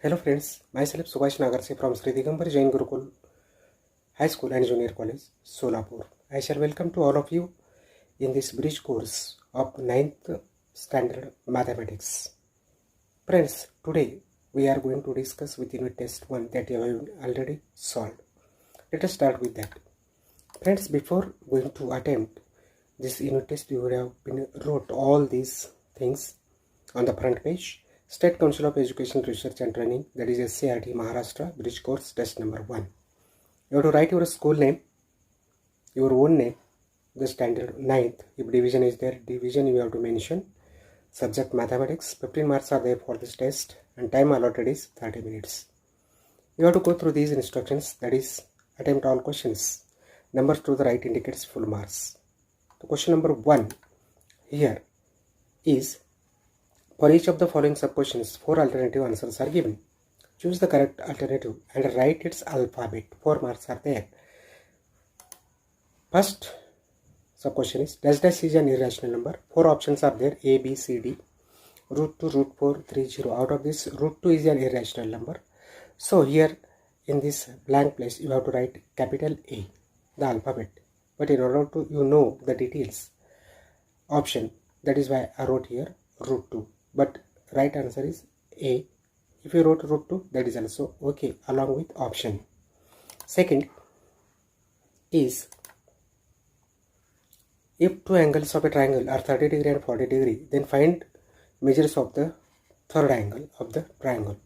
Hello friends, myself Subhash Nagarse from Sri Digambar Jain Gurukul High School and Junior College, Solapur. I shall welcome to all of you in this bridge course of 9th Standard Mathematics. Friends, today we are going to discuss with unit test 1 that you have already solved. Let us start with that. Friends, before going to attempt this unit test, you would have wrote all these things on the front page. State Council of Education Research and Training, that is SCRT Maharashtra Bridge Course Test number 1. You have to write your school name, your own name, the standard 9th. If division is there, division you have to mention. Subject mathematics, 15 marks are there for this test and time allotted is 30 minutes. You have to go through these instructions, that is attempt all questions. Numbers to the right indicates full marks. So question number 1 here is, for each of the following sub-questions, 4 alternative answers are given. Choose the correct alternative and write its alphabet. 4 marks are there. First sub-question is, dash dash is an irrational number. 4 options are there, A, B, C, D. Root 2, root 4, 3, 0. Out of this, root 2 is an irrational number. So here in this blank place, you have to write capital A, the alphabet. But in order to know the details, option, that is why I wrote here root 2. But right answer is A. If you wrote root 2, that is also okay along with option. Second is, if two angles of a triangle are 30 degree and 40 degree, then find measures of the third angle of the triangle.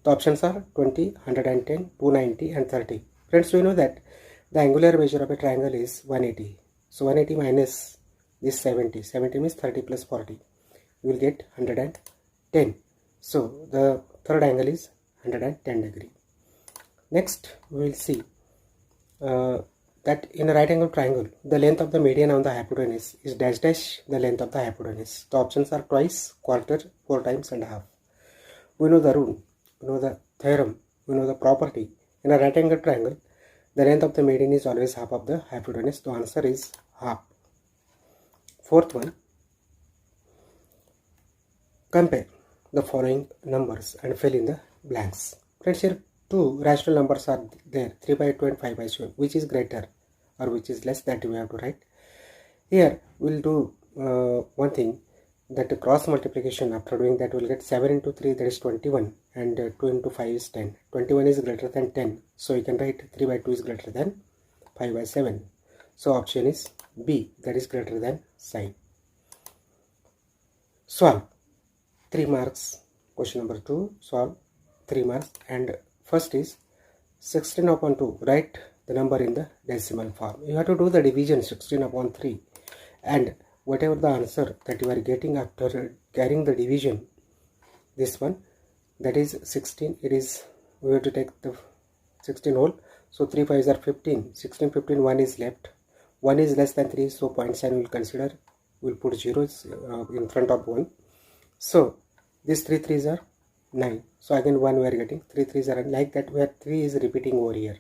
The options are 20, 110, 290 and 30. Friends, we know that the angular measure of a triangle is 180. So 180 minus this 70. 70 means 30 plus 40. You will get 110. So the third angle is 110 degree. Next we will see that in a right angle triangle, the length of the median on the hypotenuse is dash dash the length of the hypotenuse. The options are twice, quarter, 4 times and half. We know the rule, we know the theorem, we know the property. In a right angle triangle, the length of the median is always half of the hypotenuse. The answer is half. Fourth one, compare the following numbers and fill in the blanks. Friends, here two rational numbers are there, 3 by 2 and 5 by 7. Which is greater or which is less, that we have to write. Here we will do one thing, that the cross multiplication. After doing that, we will get 7 into 3, that is 21, and 2 into 5 is 10. 21 is greater than 10. So you can write 3 by 2 is greater than 5 by 7. So option is B, that is greater than sign. Solve. 3 marks. Question number 2, solve 3 marks. And first is 16 upon 2. Write the number in the decimal form. You have to do the division 16 upon 3. And whatever the answer that you are getting after carrying the division, this one, that is 16. It is, we have to take the 16 whole. So 3 5s are 15. 16, 15, 1 is left. 1 is less than 3. So point sign we will consider. We will put zeros in front of 1. So these 3 3s are 9. So again 1 we are getting. 3 3s are like that, where 3 is repeating over here.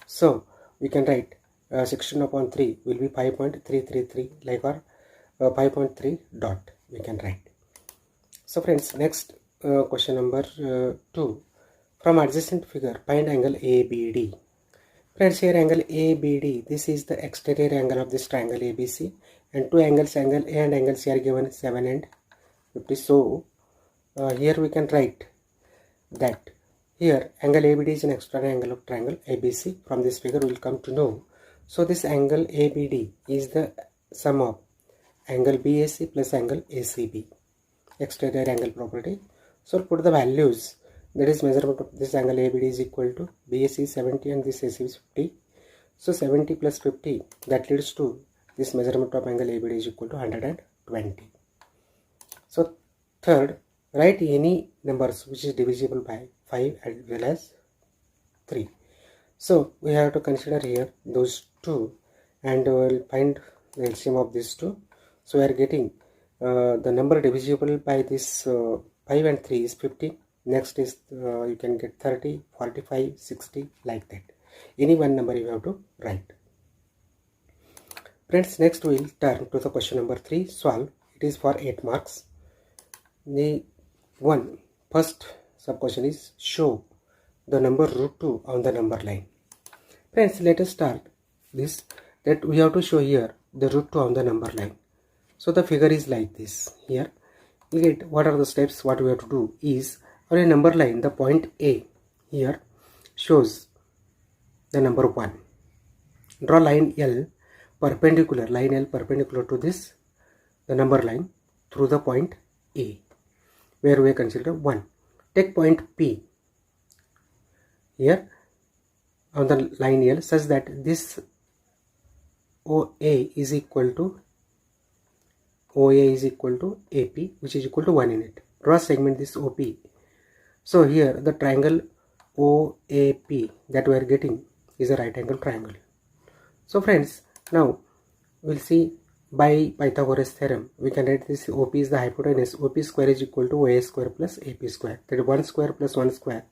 So we can write 16 upon 3 will be 5.333, like, or 5.3 dot we can write. So friends, next question number 2. From adjacent figure, find angle ABD. Friends, here angle ABD, this is the exterior angle of this triangle ABC, and two angles, angle A and angle C, are given 7 and 50. So here we can write that here angle ABD is an external angle of triangle ABC. From this figure we will come to know. So this angle ABD is the sum of angle BAC plus angle ACB, exterior angle property. So put the values, that is measurement of this angle ABD is equal to BAC is 70 and this AC is 50. So 70 plus 50, that leads to this measurement of angle ABD is equal to 120. So third, write any numbers which is divisible by 5 as well as 3. So we have to consider here those two, and we will find the LCM of these two. So we are getting the number divisible by this 5 and 3 is 15. Next is you can get 30, 45, 60, like that. Any one number you have to write. Friends, next we will turn to the question number 3, solve. It is for 8 marks. The one first sub question is show the number root 2 on the number line. Friends, let us start this, that we have to show here the root 2 on the number line. So the figure is like this. Here we get what are the steps. What we have to do is, on a number line, the point A here shows the number 1. Draw line L perpendicular to this, the number line, through the point A where we consider 1. Take point P here on the line L such that this OA is equal to AP, which is equal to 1 in it. Draw segment this OP. So here the triangle OAP that we are getting is a right angle triangle. So friends, now we'll see by Pythagoras theorem we can write this OP is the hypotenuse. OP square is equal to OA square plus AP square. That is 1 square plus 1 square.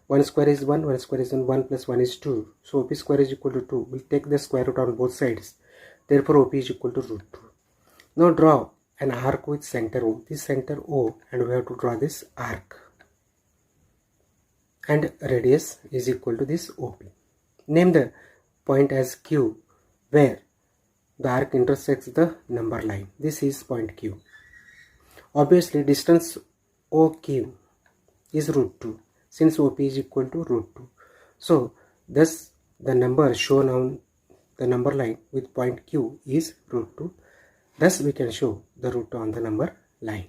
1 square is 1, 1 square is 1 plus 1 is 2. So OP square is equal to 2. We'll take the square root on both sides. Therefore OP is equal to root 2. Now draw an arc with center O. This center O, and we have to draw this arc. And radius is equal to this OP. Name the point as Q where the arc intersects the number line. This is point Q. Obviously distance OQ is root 2 since OP is equal to root 2. So thus the number shown on the number line with point Q is root 2. Thus we can show the root 2 on the number line.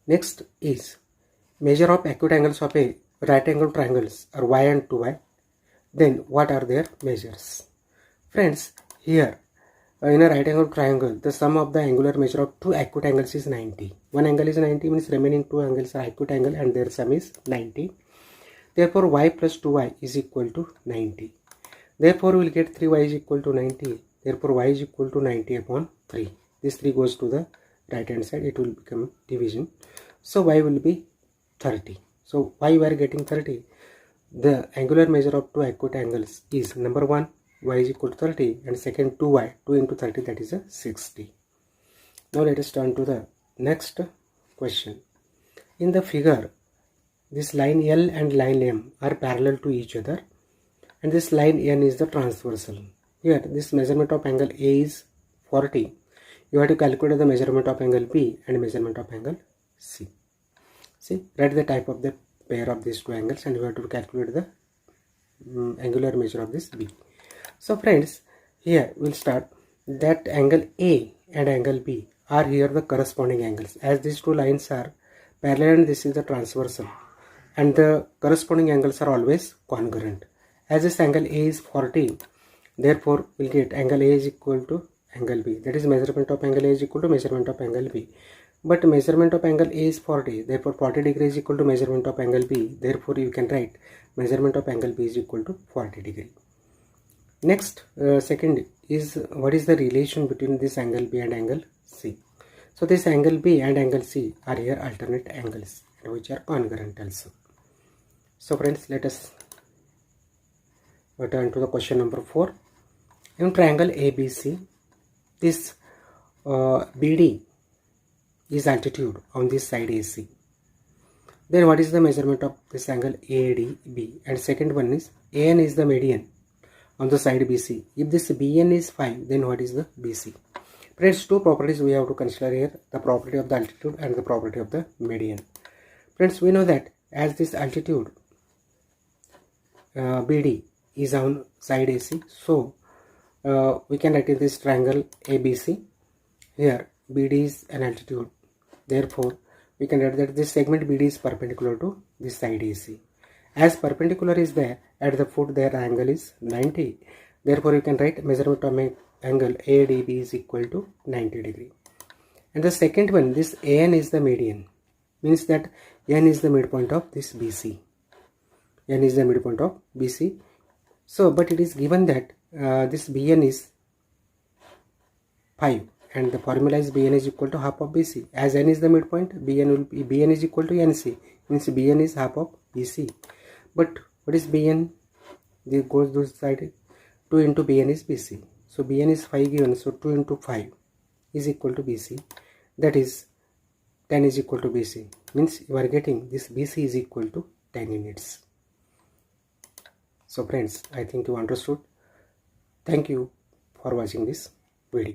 Next is measure of acute angles of a right angle triangles are y and 2y. Then what are their measures? Friends, here in a right angle triangle, the sum of the angular measure of two acute angles is 90. One angle is 90 means remaining two angles are acute angle and their sum is 90. Therefore y plus 2y is equal to 90. Therefore we will get 3y is equal to 90. Therefore y is equal to 90 upon 3. This 3 goes to the right hand side. It will become division. So y will be 30. So why we are getting 30? The angular measure of two acute angles is number 1 y is equal to 30 and second 2y, 2 into 30, that is a 60. Now let us turn to the next question. In the figure, this line L and line M are parallel to each other and this line N is the transversal. Here this measurement of angle A is 40. You have to calculate the measurement of angle B and measurement of angle C. See, write the type of the pair of these two angles and you have to calculate the angular measure of this B. So friends, here we'll start that angle A and angle B are here the corresponding angles, as these two lines are parallel and this is the transversal and the corresponding angles are always congruent. As this angle A is 40, therefore we'll get angle A is equal to angle B, that is measurement of angle A is equal to measurement of angle B. But measurement of angle A is 40, therefore 40 degree is equal to measurement of angle B. Therefore you can write measurement of angle B is equal to 40 degree. Next, second is what is the relation between this angle B and angle C. So this angle B and angle C are here alternate angles which are congruent also. So friends, let us return to the question number 4. In triangle ABC, this BD is altitude on this side AC. Then what is the measurement of this angle ADB? And second one is AN is the median on the side BC. If this BN is 5, then what is the BC? Friends, two properties we have to consider here, the property of the altitude and the property of the median. Friends, we know that as this altitude BD is on side AC, so we can write in this triangle ABC. Here BD is an altitude. Therefore, we can write that this segment BD is perpendicular to this side AC. As perpendicular is there, at the foot their angle is 90. Therefore, you can write measurement of angle ADB is equal to 90 degree. And the second one, this AN is the median. Means that N is the midpoint of this BC. N is the midpoint of BC. So, but it is given that this BN is 5. And the formula is Bn is equal to half of BC. As n is the midpoint, Bn is equal to Nc. Means Bn is half of BC. But what is Bn? This goes this side. 2 into Bn is BC. So Bn is 5 given. So 2 into 5 is equal to BC. That is 10 is equal to BC, means you are getting this BC is equal to 10 units. So friends, I think you understood. Thank you for watching this.